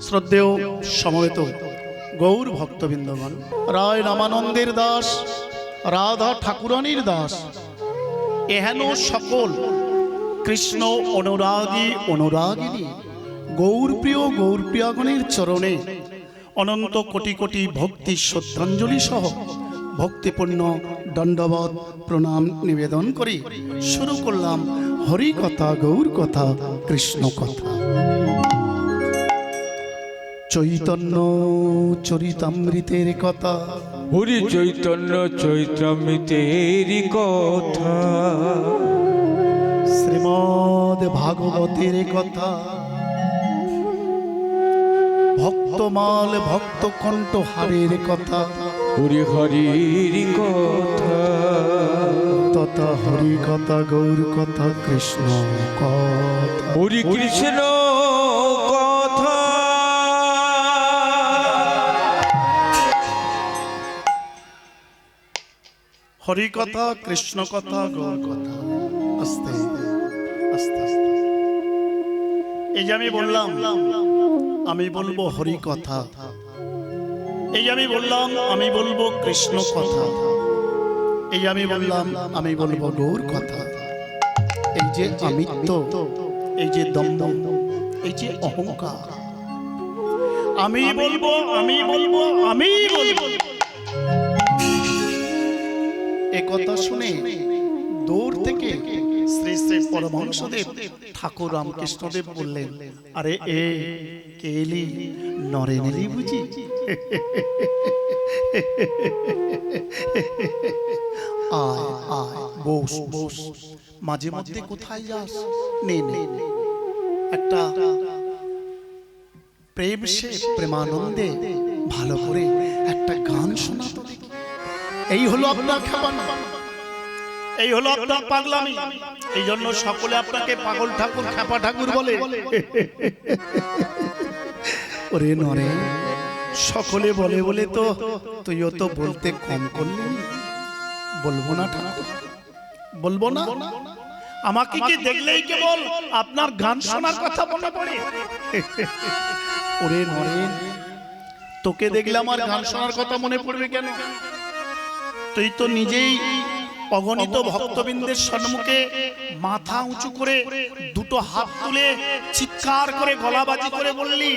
শ্রদ্ধেয় সমবেত গৌর ভক্তবৃন্দগণ, রায় রামানন্দের দাস, রাধা ঠাকুরানীর দাস, এহেন সকল কৃষ্ণ অনুরাগী অনুরাগিনী গৌরপ্রিয় গৌরপ্রিয়াগণের চরণে অনন্ত কোটি কোটি ভক্তি শ্রদ্ধাঞ্জলি সহ ভক্তিপূর্ণ দণ্ডবত প্রণাম নিবেদন করি শুরু করলাম হরি কথা, গৌর কথা, কৃষ্ণ কথা। চৈতন্য চরিতামৃতের কথা, হরি চৈতন্য চৈতামৃতের কথা, শ্রীমদ ভাগবতের কথা, ভক্তমাল ভক্ত কণ্ঠহারের কথা, হরি হরির কথা, তথা হরি কথা, গৌর কথা, কৃষ্ণ কথা। হরি কৃষ্ণ কথা। হরি কথা, কৃষ্ণ কথা, গৌর কথা। আস্তে আস্তে আস্তে এই যে আমি বললাম আমি বলবো হরি কথা, এই যে আমি বললাম আমি বলবো কৃষ্ণ কথা, এই যে আমি বললাম আমি বলবো গৌর কথা। এই যে আমিত্ব, এই যে দম্ভ, এই যে অহংকার, আমি বলবো আমি বলবো আমি বলবো, এ কথা শুনে দূর থেকে শ্রী শ্রী পরমহংসদেব ঠাকুর রামকৃষ্ণদেব বললেন, আরে এ কেলি নরেন এলি বুঝি? আয় আয় বস বস, মাঝে মধ্যে কোথায় যাস? নে নে, একটা প্রেম সে প্রেমানন্দে ভালো করে একটা গান শোনা তো দেখি। এই হলো আপনার খেপানো, এই হলো আপনার পাগলামি। এই জন্য সকলে আপনাকে পাগল ঠাকুর, খেপা ঠাকুর বলে। ওরে নরে, সকলে বলে বলে তো তুইও তো বলতে কম করলি। বলবো না ঠাকুর, বলবো না? আমাকে কি দেখলেই কেবল আপনার গান শোনার কথা মনে পড়ে? ওরে নরে, তোকে দেখলে আমার গান শোনার কথা মনে পড়বে কেন? তুই তো নিজেই অগণিত ভক্তবৃন্দের সম্মুখে মাথা উঁচু করে দুটো হাত তুলে চিৎকার করে গলাবাজি করে বললি,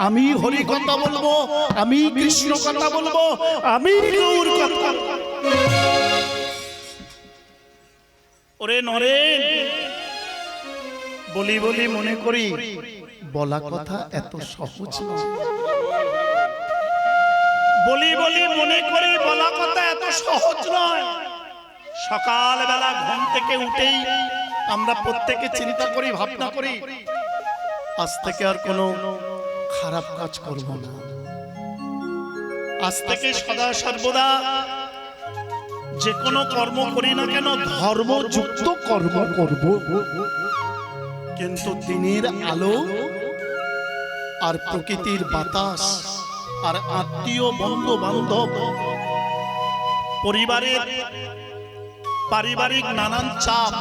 আমি হরি কথা বলবো, আমি কৃষ্ণ কথা বলবো, আমি গৌর কথা। ওরে নরেন, বলি বলি মনে করি বলা কথা এত সহজ নয়। বলি বলি মনে করি বলা কথা এত সহজ নয়। সকালবেলা ঘুম থেকে উঠেই আমরা প্রত্যেকে চিন্তা করি, ভাবনা করি, আজ থেকে আর কোনো খারাপ কাজ করব না, আজ থেকে সদা সর্বদা যে কোনো কর্ম করি না কেন ধর্মযুক্ত কর্ম করব। কিন্তু দিনের আলো আর প্রকৃতির বাতাস আর আত্মীয় বন্ধু বান্ধব, পরিবারের পারিবারিক নানান চাপ,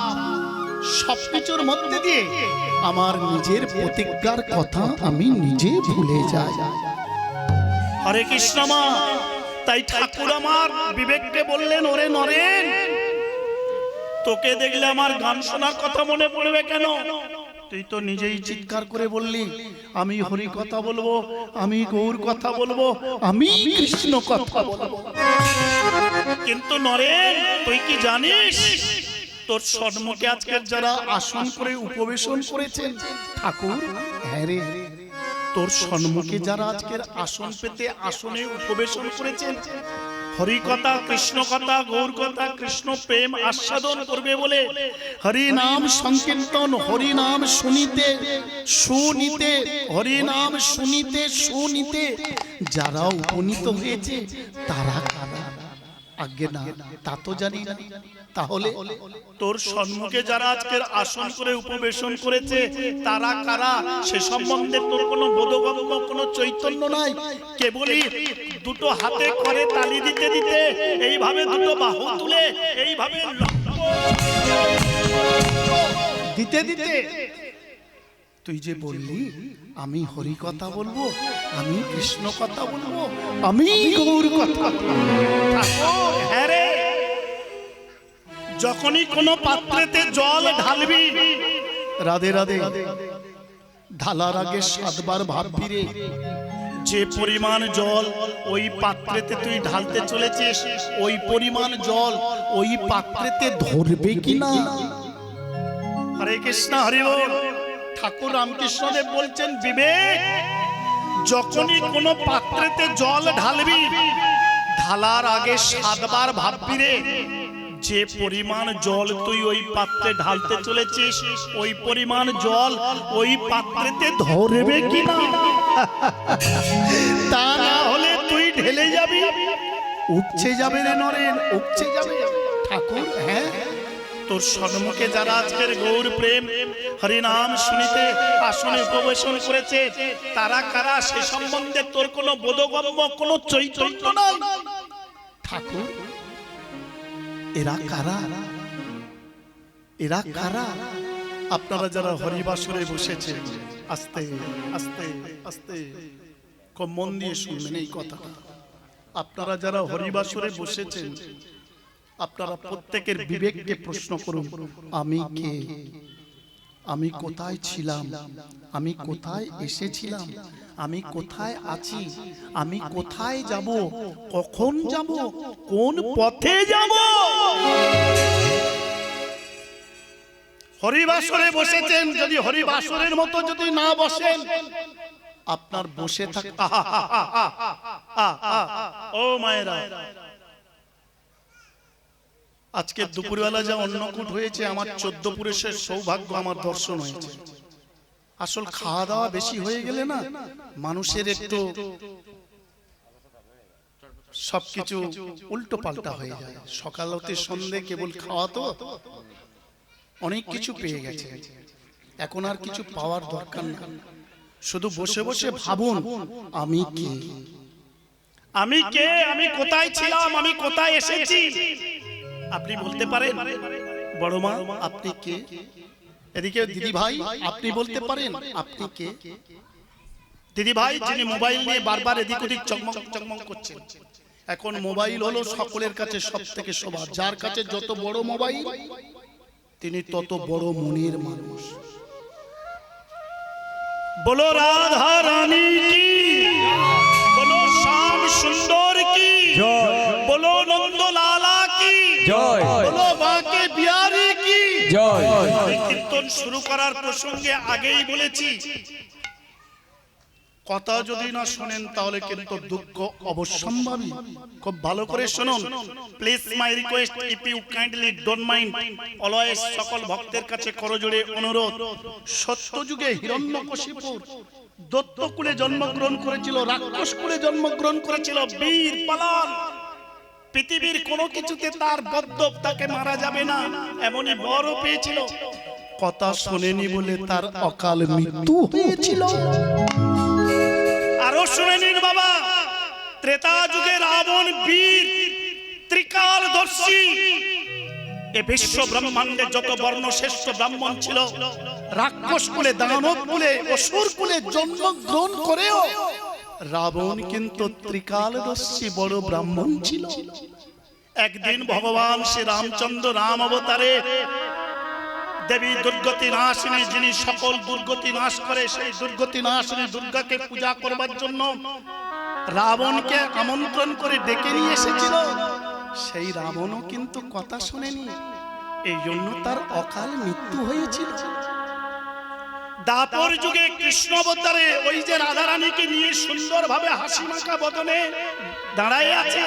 সবকিছুর মধ্যে দিয়ে আমার নিজের প্রতিজ্ঞার কথা আমি নিজে ভুলে যাই। হরে কৃষ্ণ মা। তাই ঠাকুর আমার বিবেককে বললেন, ওরে নরেন, তোকে দেখলে আমার গান শোনার কথা মনে পড়বে কেন? তুই তো নিজেই চিৎকার করে বললি, আমি হরি কথা বলবো, আমি গৌর কথা বলবো, আমি কৃষ্ণ কথা বলবো। কিন্তু নরেন, তুই কি জানিস তোর সম্মুখে আজকের যারা আসন করে উপবেশন করেছেন ঠাকুর? হ্যাঁ রে, তোর সম্মুখে যারা আজকের আসন পেতে আসনে উপবেশন করেছেন, হরি কথা, কৃষ্ণ কথা, গৌর কথা, কৃষ্ণ প্রেম আস্বাদন করবে বলে হরি নাম সংকীর্তন, হরি নাম শুনিতে শুনিতে, হরি নাম শুনিতে শুনিতে যারা উপনীত হয়েছে তারা কারা? আজ্ঞে না, তা তো জানি না। তাহলে তোর সম্মুখে যারা আজকের আসন করে উপবেশন করেছে তারা কারা সে সম্বন্ধে তোর কোনো বোধগম্য কোনো চৈতন্য নাই। কেবলই দুটো হাতে করে তালি দিতে দিতে, এইভাবে দুটো বাহু তুলে এইভাবে দিতে দিতে তুই যে বললি আমি হরি কথা বলবো, আমি কৃষ্ণ কথা বলবো, আমি গৌর কথা ঠাকুর, হ্যাঁ রে, যখনই কোনো পাত্রেতে জল ঢালবি, রাধে রাধে, ঢালার আগে 7 বার ভাববি রে, যে পরিমাণ জল ওই পাত্রেতে তুই ঢালতে চলেছিস, ওই পরিমাণ জল ওই পাত্রেতে ধরবে কিনা। হরে কৃষ্ণ, হরি বল। ঠাকুর রামকৃষ্ণদেব বলছেন, বিবেক, যখনই কোনো পাত্রেতে জল ঢালবি, ঢালার আগে 7 বার ভাববি রে, যে পরিমাণ জল তুই ওই পাত্রে ঢালতে চলেছিস, ওই পরিমাণ জল ওই পাত্রেতে ধরবে কিনা। তা না হলে তুই ঢেলে যাবি, উপচে যাবে রে নরেন, উপচে যাবে। ঠাকুর, হ্যাঁ, তোর সম্মুখে যারা আজকের গৌর প্রেম হরি নাম শুনিতে আসনে উপবেশন করেছে, তারা কারা সে সম্বন্ধে তোর কোনো বোধগম্য, কোনো চৈতন্য নাই। ঠাকুর, এরা কারা, এরা কারা? আপনারা যারা হরিবাসরে বসেছেন, আস্তে আস্তে আস্তে খুব মন দিয়ে শুনবেন এই কথাটা। আপনারা যারা হরিবাসরে বসেছেন, আপনারা প্রত্যেকের বিবেককে প্রশ্ন করুন, আমি কে, আমি কোথায় ছিলাম, আমি কোথায় এসেছিলাম, আমি কোথায় আছি, আমি কোথায় যাব, কখন যাব, কোন পথে যাব। হরিবাসরে বসেছেন, যদি হরিবাসরের মতো যদি না বসেন, আপনার বসে থাক, ও মায়েরা, আজকে দুপুরবেলা যা অন্নকূট হয়েছে, আমার 14 পুরুষের সৌভাগ্য আমার দর্শন হয়েছে। আসল খাওয়া দাওয়া বেশি হয়ে গেলে না, মানুষের একটু সবকিছু উল্টো পাল্টা হয়ে যায়। সকাল হতে সন্ধে কেবল খাওয়া, তো অনেক কিছু পেয়ে গেছে, এখন আর কিছু পাওয়ার দরকার না। শুধু বসে বসে ভাবুন, আমি কে, আমি কে, আমি কোথায় ছিলাম, আমি কোথায় এসেছি। আপনি বলতে পারেন বড় মা আপনি কে? এদিকে দিদি ভাই আপনি বলতে পারেন আপনি কে? দিদি ভাই যিনি মোবাইল নিয়ে বারবার এদিক ওদিক চকমক চকমক করছেন, এখন মোবাইল হলো সকলের কাছে সবথেকে সবার, যার কাছে যত বড় মোবাইল তিনি তত বড় মনের মানুষ। বলো রাধা রানী কি, বলো শ্যাম সুন্দর কি, বলো নন্দ লালা কি, বলো বাঁকে বিহারি কি। কীর্তন শুরু করার প্রসঙ্গে আগেই বলেছি, কথা যদি না শোনেন তাহলে কিন্তু দুঃখ অবশ্যম্ভাবী। খুব ভালো করে শুনুন, please my request, if you kindly don't mind, always সকল ভক্তের কাছে করজোড়ে অনুরোধ। সত্যযুগে হিরণ্যকশিপু দত্তকুলে জন্মগ্রহণ করেছিল, রাক্ষস কুলে জন্মগ্রহণ করেছিল, বীর পালান, পৃথিবীর কোনো কিছুতে তার বদ্ধ তাকে মারা যাবে না এমনই বড় পেয়েছিল। কথা শোনেনি বলে তার অকাল মৃত্যু হয়েছিল। আরো শুনে নিন বাবা, ত্রেতা যুগে রাবণ বীর ত্রিকালদর্শী, এ বিশ্ব ব্রহ্মাণ্ডে যত বর্ণ শ্রেষ্ঠ ব্রাহ্মণ ছিল, রাক্ষস কুলে, দানব কুলে, অসুর কুলে জন্মগ্রহণ করেও রাবণ কিন্তু ত্রিকালদর্শী বড় ব্রাহ্মণ ছিল। একদিন ভগবান শ্রী রামচন্দ্র রাম অবতারে দেবী দুর্গতি নাশিনী, যিনি সকল দুর্গতি নাশ করে, সেই দুর্গতি নাশিনী দুর্গাকে পূজা করবার জন্য রাবণকে আমন্ত্রণ করে ডেকে নিয়ে এসেছিল। সেই রাবণও কিন্তু কথা শোনেনি, এই জন্য তার অকাল মৃত্যু হয়েছিল। দাপর যুগে কৃষ্ণ অবতারে ওই যে রাধারানীকে নিয়ে সুন্দরভাবে হাসি মাখা বদনে দাঁড়ায় আছে,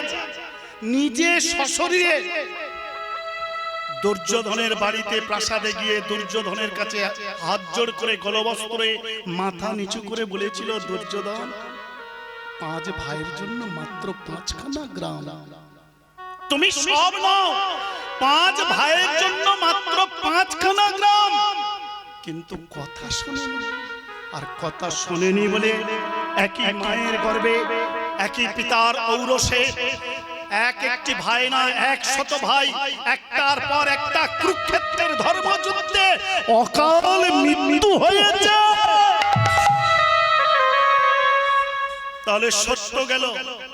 নিজে সশরীরে দুর্যোধনের বাড়িতে প্রাসাদে গিয়ে দুর্যোধনের কাছে হাত জোড় করে গলবস্ত্রে মাথা নিচু করে বলেছিল, দুর্যোধন, 5 ভাইয়ের জন্য মাত্র 5খানা গ্রাম, তুমি সব নাও, 5 ভাইয়ের জন্য মাত্র 5খানা গ্রাম। কিন্তু কথা শোনেনি, আর কথা শোনেনি বলে একই মায়ের গর্ভে, একই পিতার ঔরসে একটি ভাই না 100 ভাই একটার পর একটা কুরুক্ষেত্রের ধর্মযুদ্ধে অকাল মৃত্যু হয়েছে। তাহলে সত্য গেল,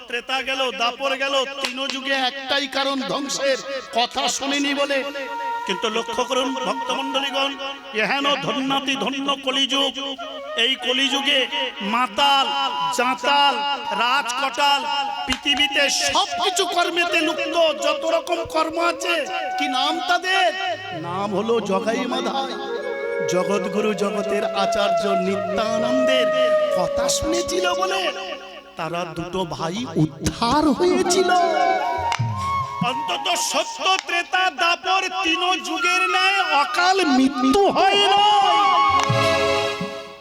ত্রেতা গেল, দাপর গেল, তিন যুগে একটাই কারণ ধ্বংসের, কথা শুনিনি বলে। কিন্তু লক্ষ্য করুন ভক্তমণ্ডলীগণ, এহেন ধন্যাতি ধন্য কলিযুগ। এই কলিযুগে মাতাল, জাঁতাল, রাজকটাল পৃথিবীতে সবকিছু কর্মেতে লুপ্ত। যত রকম কর্ম আছে, কি নাম তাদের? নাম হলো জগাই মাধাই। জগৎগুরু জগতের আচার্য নিত্যানন্দের কথা শুনেছিল বলে তারা দুটো ভাই উদ্ধার হয়েছিল। অন্তত সত্য ত্রেতা দাপর তিন যুগের ন্যায় অকাল মৃত্যু হয় না।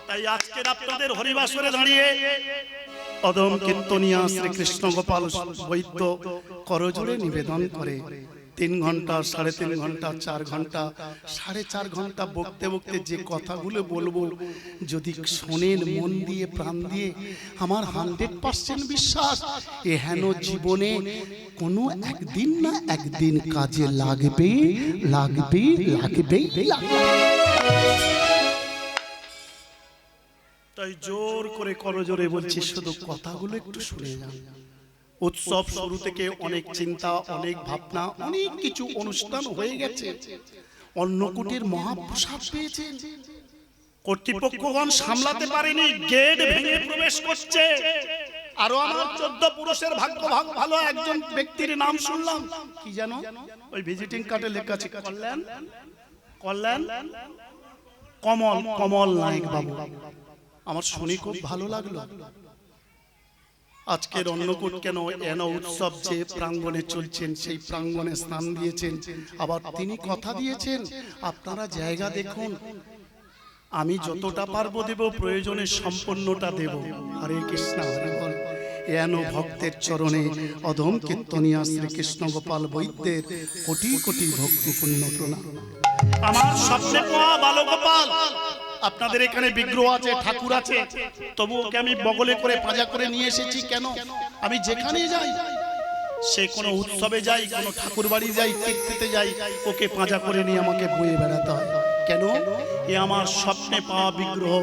তাই আজকের আপনাদের হরিবাসরে দাঁড়িয়ে অদম কীর্তনিয়া শ্রীকৃষ্ণ গোপাল বৈদ্য করজোড়ে নিবেদন করে 3 ঘন্টা, 3.5 ঘন্টা, 4 ঘন্টা, 4.5 ঘন্টা বকতে বকতে যে কথাগুলো বলবো, যদি শোনেন মন দিয়ে, প্রাণ দিয়ে, আমার 100% বিশ্বাস এহেন জীবনে কোনো একদিন না একদিন কাজে লাগবে, লাগবে, লাগবে, লাগবে। তাই জোর করে করজোরে বলছি, শুধু কথাগুলো একটু শুনে যান। উৎসব শুরু থেকে অনেক চিন্তা, অনেক ভাবনা, অনেক কিছু অনুষ্ঠান হয়ে গেছে। অন্নকূটের মহাপ্রসাদ পেয়েছেন, কর্তৃপক্ষগণ সামলাতে পারেনি, গেট ভেঙে প্রবেশ করছে। আরো আমার 14 পুরুষের ভাগ্য ভালো, একজন ব্যক্তির নাম শুনলাম, কি জানো, ওই ভিজিটিং কার্ডে লেখা আছে কল্যাণ, কল্যাণ কমল, কমল নায়ক বাবু। আমার শুনে খুব ভালো লাগলো। আজকের অন্নকূট কেন, এন উৎসব যে প্রাঙ্গণে চলছেন, সেই প্রাঙ্গণে স্নান দিয়েছেন। আবার তিনি কথা দিয়েছেন, আপনারা জায়গা দেখুন, আমি যতটা পারবো দেব, প্রয়োজনে সম্পূর্ণটা দেব। হরে কৃষ্ণ, হরে বল। এন ভক্তের চরণে অধম কীর্তনিয়া শ্রীকৃষ্ণ গোপাল বৈদ্যের কোটি কোটি ভক্তিপূর্ণ প্রণাম। আমার স্বপ্নে পাওয়া বালগোপাল, আপনাদের এখানে বিগ্রহ আছে, ঠাকুর আছে, তবু ওকে আমি বগলে করে পাজা করে নিয়ে এসেছি। কেন? আমি যেখানে যাই, সে কোনো উৎসবে যাই, কোনো ঠাকুর বাড়ি যাই, তীর্থেতে যাই, ওকে পাজা করে নিয়ে আমাকে বয়ে বেড়াতে হয়। কেন? এ আমার স্বপ্নে পাওয়া বিগ্রহ।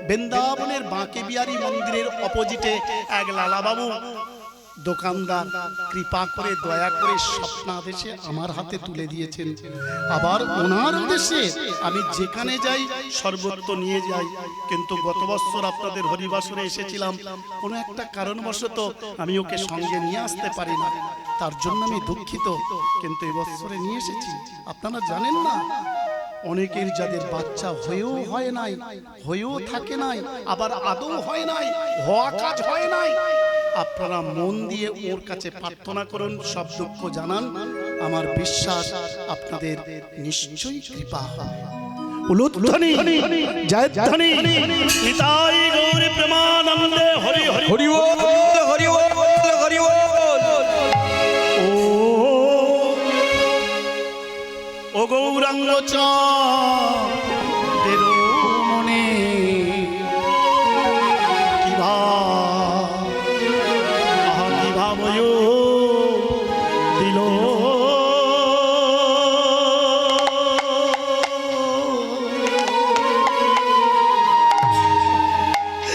বৃন্দাবনের বাঁকে বিহারী মন্দিরের অপোজিটে এক লালাবাবু দোকানদার কৃপা করে, দয়া করে স্বপ্নাদেশে আমার হাতে তুলে দিয়েছেন। আবার ওনার দেশে আমি যেখানে যাই সর্বত্র নিয়ে যাই। কিন্তু গত বছর আপনাদের হরিবাসরে এসেছিলাম, কোনো একটা কারণবশত আমি ওকে সঙ্গে নিয়ে আসতে পারি না, তার জন্য আমি দুঃখিত। কিন্তু এবছরে নিয়ে এসেছি। আপনারা জানেন না, অনেকের যাদের বাচ্চা হয়েও হয় নাই, হয়েও থাকে নাই, আবার আদৌ হয় নাই, হওয়া কাজ হয় নাই, আপনারা মন দিয়ে ওর কাছে প্রার্থনা করুন, সব দুঃখ জানান। আমার বিশ্বাস আপনাদের নিশ্চয়ই কৃপা হবে। উলুধ্বনি জয়ধ্বনি নিতাই গৌর প্রেমানন্দে হরি হরি হরি বল, হরি বল, হরি বল। ও গৌরাঙ্গ চাঁদের মনে কি ভাবয় দিল,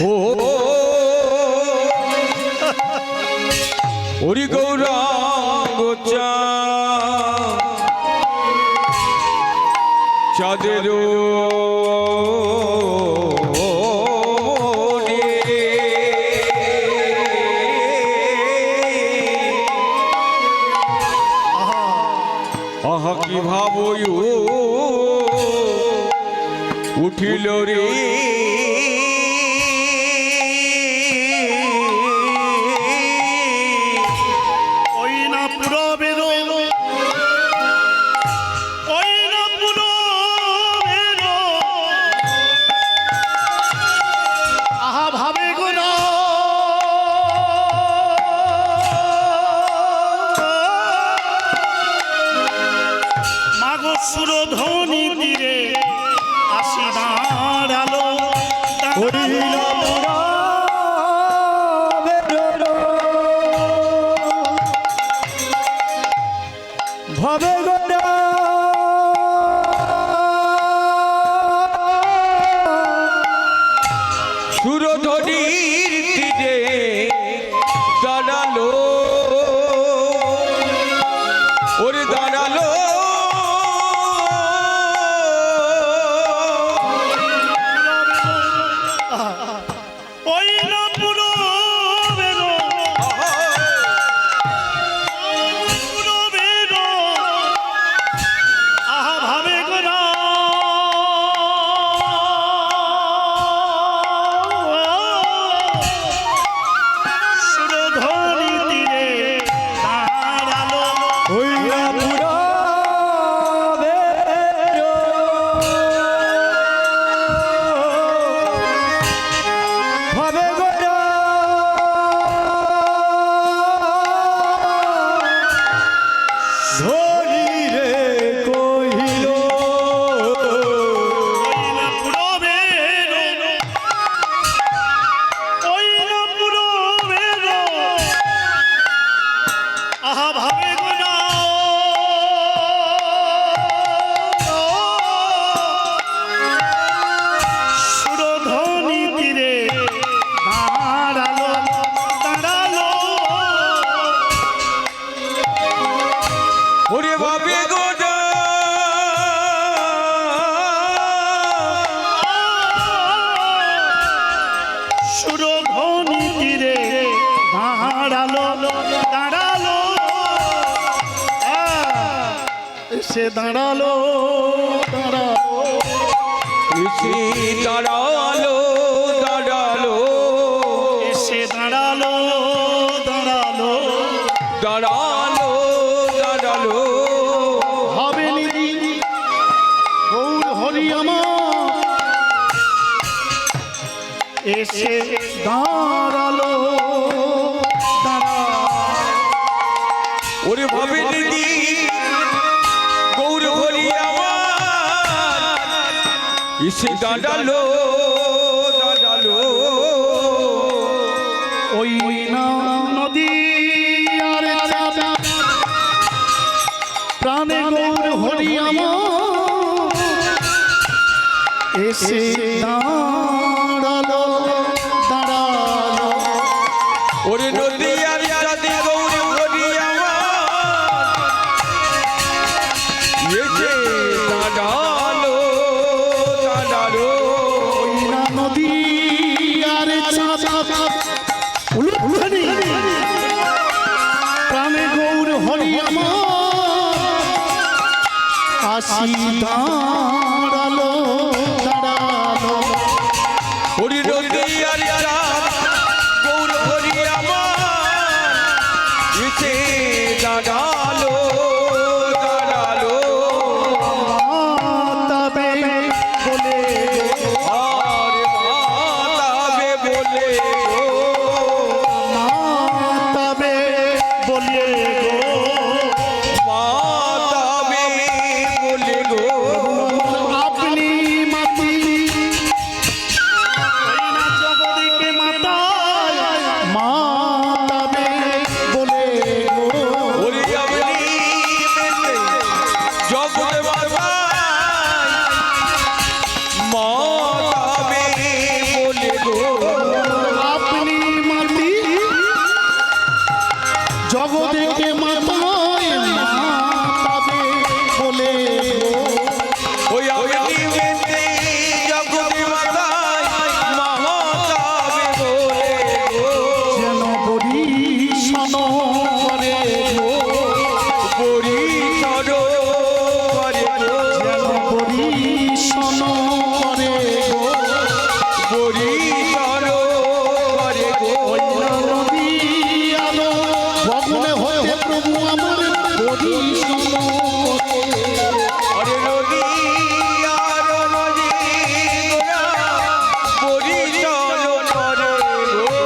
ও হরি গৌরাঙ্গ চাঁদের আহা কি ভাবই উঠিল রে, ওই না পুরবের, ওই না পুরবের, আহা ভাবে গোনা মাগো সুরধ্বনি তীরে আসি দাঁড়ালো। সুরধ্বনি তীরে দাঁড়ালো দাঁড়ালো এসে দাঁড়ালো দাঁড়ালো এসে দাঁড়ালো দাঁড়ালো এসে দাঁড়ালো দাঁড়ালো দাঁড়ালো দাঁড়ালো হবে নিধি গৌর হরি আমার এসে দাঁড়ালো ওরে ভাবে নিদি গৌর হরি আমার এসে দাঁড়ালো দাঁড়ালো ওই না নদী আর চাচা প্রাণে গৌর হরি আমার এসে দাঁড়ালো দাঁড়ালো ওরে নদী আর চাঁদে গৌর হরি আমার এসে দাঁড়ালো দাঁড়ালো ওই না নদী আর চাচা উলুধ্বনি প্রাণে গৌর হরি আমার আসি দাঁড়ালো দাঁড়ালো হরি নদী আর চাঁদ গৌর হরি আমার এসে দাঁড়ালো দাঁড়ালো তবে বলে আর মাতাবে বলে তবে বলে মাতাবে বলে গো আপনি মাতি জগদীকে মাতা মাতাবে বলে ওরে আপনি জগৎ মাতাবে বলে গো আপনি মাতি জগদীকে মাতায় মাতাবে বলে ওই আপনি জগৎ মাতায় মাতাবে বলে গো যেন পরিশন করে পরিসর করে গো যেন পরিশন করে পরিসর করে গো নদী আলো ভগ্নে হয়ে প্রভু আমার পরিশন আরে নদী আর নদী গোরা পরিসর করে গো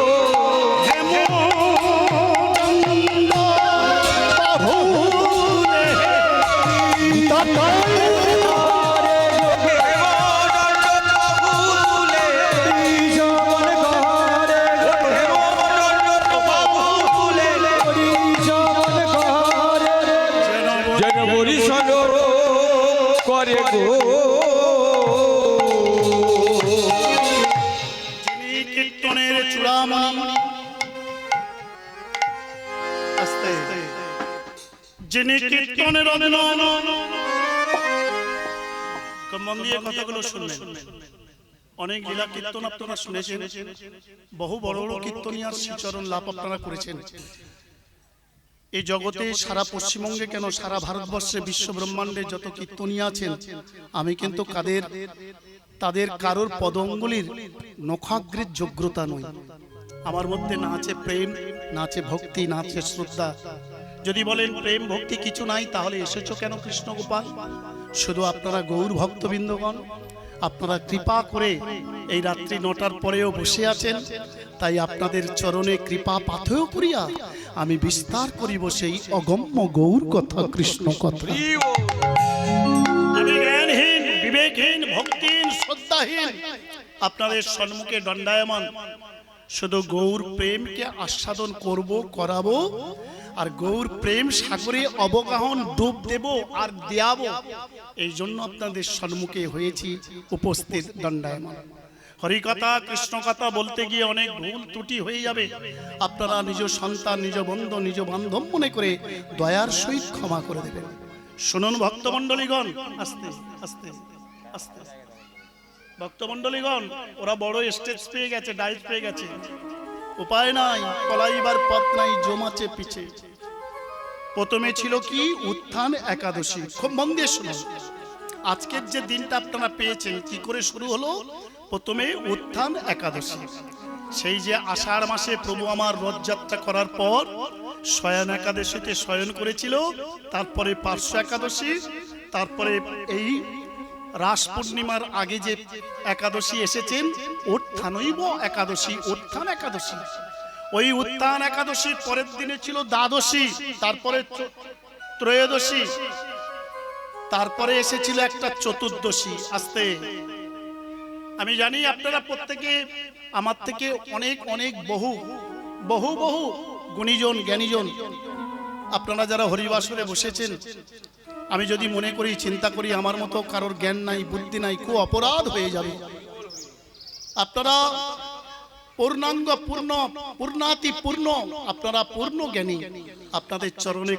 যেন পরিসর করে গো কীর্তনের চূড়ামণি আস্তে যিনি কীর্তনের অভিনয় মন দিয়ে কথাগুলো শুনবেন অনেক লীলা কীর্তন আপনারা শুনেছেন বহু বড় বড় কীর্তনিয়ার শ্রীচরণ লাভ আপনারা করেছেন এই জগতে সারা পশ্চিমবঙ্গে কেন সারা ভারতবর্ষে বিশ্ব ব্রহ্মাণ্ডে যত কীর্তনিয়া আছেন আমি কিন্তু তাদের কারোর পদঙ্গুলির নখাগ্রের যোগ্যতা নই আমার মধ্যে না আছে প্রেম না আছে ভক্তি না আছে শ্রদ্ধা যদি বলেন প্রেম ভক্তি কিছু নাই তাহলে এসেছো কেন কৃষ্ণ গোপাল শুধু আপনারা গৌর ভক্তবৃন্দগণ আপনারা কৃপা করে এই রাত্রি 9টার পরেও বসে আছেন তাই আপনাদের চরণে কৃপা পাথেয় করিয়া আমি বিস্তার করিব সেই অগম্য গৌর কথা কৃষ্ণ কথা আমি জ্ঞানহীন বিবেকহীন ভক্তিহীন শ্রদ্ধাহীন আপনাদের সম্মুখে দণ্ডায়মান শুধু গৌর প্রেমকে আস্বাদন করব করাবো আর গৌর প্রেম সাগরে অবগাহন ডুব দেব আর দেয়াবো এই জন্য আপনাদের সম্মুখে হয়েছি উপস্থিত দণ্ডায়মান হরিকথা কৃষ্ণ কথা বলতে গিয়ে অনেক ভুল ত্রুটি হয়ে যাবে আপনারা নিজ সন্তান নিজ বন্ধু নিজ বান্ধব মনে করে দয়ার সহিত ক্ষমা করে দেবেন শুনুন ভক্তমণ্ডলীগণ আস্তে আস্তে আস্তে ভক্তমণ্ডলীগণ, ওরা বড় স্টেজ পেয়ে গেছে, ডাইট পেয়ে গেছে, উপায় নাই, পলাইবার পথ নাই, জমাছে পিছে। প্রথমে ছিল কি উত্থান একাদশী। খুব মন দিয়ে শুনুন, আজকের যে দিনটা আপনারা পেয়েছেন কি করে শুরু হলো? প্রথমে উত্থান একাদশী। সেই যে আষাঢ় মাসে প্রভু আমার রথযাত্রা করার পর শয়ন একাদশীতে শয়ন করেছিল, তারপরে পার্শ্ব একাদশী, তারপরে এই রাস পূর্ণিমার আগে যে একাদশী এসেছেন উত্থানৈব একাদশী, উত্থান একাদশী। ওই উত্থান একাদশীর পরের দিনে ছিল দ্বাদশী, তারপরে ত্রয়োদশী, তারপরে এসেছিল একটা চতুর্দশী। আস্তে আমি জানি আপনারা প্রত্যেকে আমার থেকে অনেক অনেক বহু বহু বহু গুণীজন জ্ঞানীজন আপনারা যারা হরিবাসরে বসেছেন, আমি যদি মনে করি চিন্তা করি আমার মতো কারোর জ্ঞান নাই বুদ্ধি নাই, খুব অপরাধ হয়ে যাবে। আপনারা পূর্ণাঙ্গ পূর্ণ পূর্ণাতি পূর্ণ, আপনারা পূর্ণ জ্ঞানী, আপনাদের চরণে